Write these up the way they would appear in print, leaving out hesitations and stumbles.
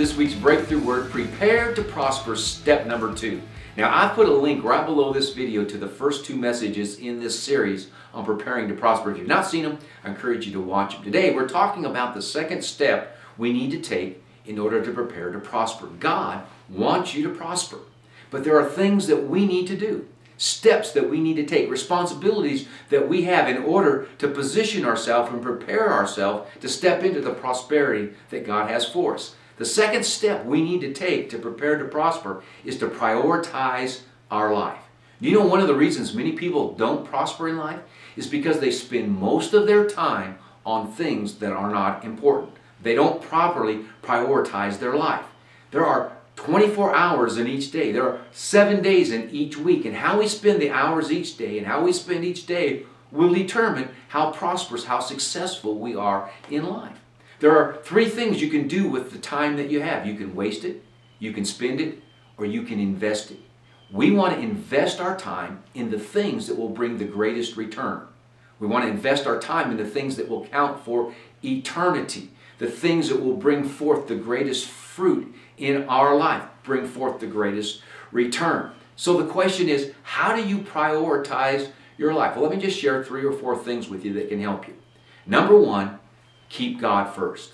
this week's breakthrough word, prepare to prosper, step number 2. Now, I've put a link right below this video to the first 2 messages in this series on preparing to prosper. If you've not seen them, I encourage you to watch them. Today, we're talking about the second step we need to take in order to prepare to prosper. God wants you to prosper, but there are things that we need to do, steps that we need to take, responsibilities that we have in order to position ourselves and prepare ourselves to step into the prosperity that God has for us. The second step we need to take to prepare to prosper is to prioritize our life. You know, one of the reasons many people don't prosper in life is because they spend most of their time on things that are not important. They don't properly prioritize their life. There are 24 hours in each day. There are 7 days in each week. And how we spend the hours each day and how we spend each day will determine how prosperous, how successful we are in life. There are 3 things you can do with the time that you have. You can waste it, you can spend it, or you can invest it. We want to invest our time in the things that will bring the greatest return. We want to invest our time in the things that will count for eternity, the things that will bring forth the greatest fruit in our life, bring forth the greatest return. So the question is, how do you prioritize your life? Well, let me just share 3 or 4 things with you that can help you. Number 1, keep God first.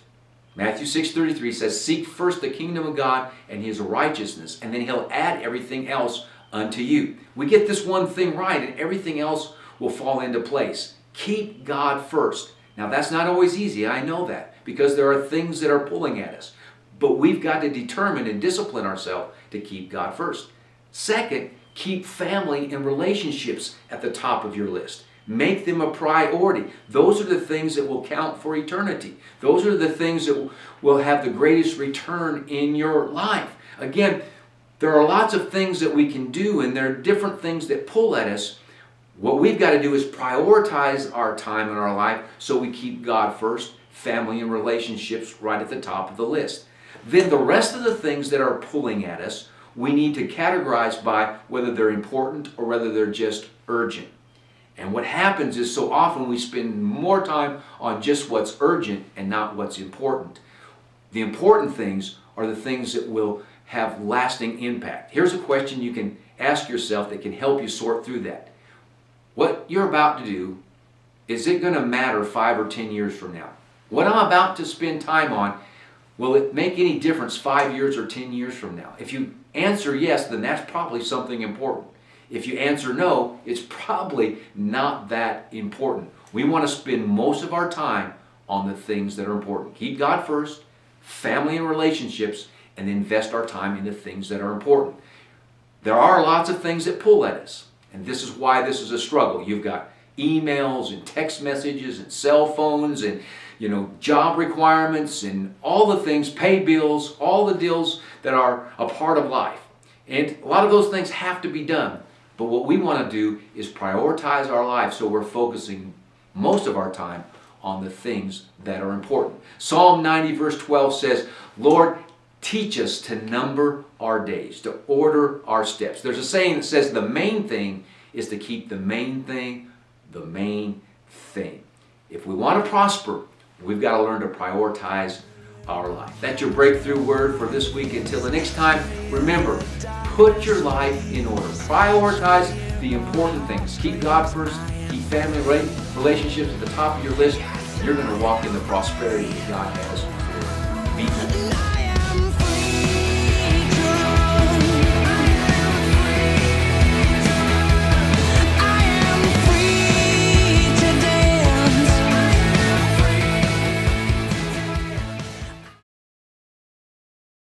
Matthew 6:33 says, seek first the kingdom of God and His righteousness, and then He'll add everything else unto you. We get this one thing right, and everything else will fall into place. Keep God first. Now, that's not always easy. I know that, because there are things that are pulling at us. But we've got to determine and discipline ourselves to keep God first. Second, keep family and relationships at the top of your list. Make them a priority. Those are the things that will count for eternity. Those are the things that will have the greatest return in your life. Again, there are lots of things that we can do, and there are different things that pull at us. What we've got to do is prioritize our time in our life so we keep God first, family and relationships right at the top of the list. Then the rest of the things that are pulling at us, we need to categorize by whether they're important or whether they're just urgent. And what happens is so often we spend more time on just what's urgent and not what's important. The important things are the things that will have lasting impact. Here's a question you can ask yourself that can help you sort through that. What you're about to do, is it going to matter 5 or 10 years from now? What I'm about to spend time on, will it make any difference 5 years or 10 years from now? If you answer yes, then that's probably something important. If you answer no, it's probably not that important. We want to spend most of our time on the things that are important. Keep God first, family and relationships, and invest our time in the things that are important. There are lots of things that pull at us, and this is why this is a struggle. You've got emails and text messages and cell phones and job requirements and all the things, pay bills, all the deals that are a part of life. And a lot of those things have to be done. But what we want to do is prioritize our life so we're focusing most of our time on the things that are important. Psalm 90 verse 12 says, Lord, teach us to number our days, to order our steps. There's a saying that says the main thing is to keep the main thing the main thing. If we want to prosper, we've got to learn to prioritize our life. That's your breakthrough word for this week. Until the next time, remember, put your life in order. Prioritize the important things. Keep God first. Keep family relationships at the top of your list. You're going to walk in the prosperity that God has for you. Be blessed.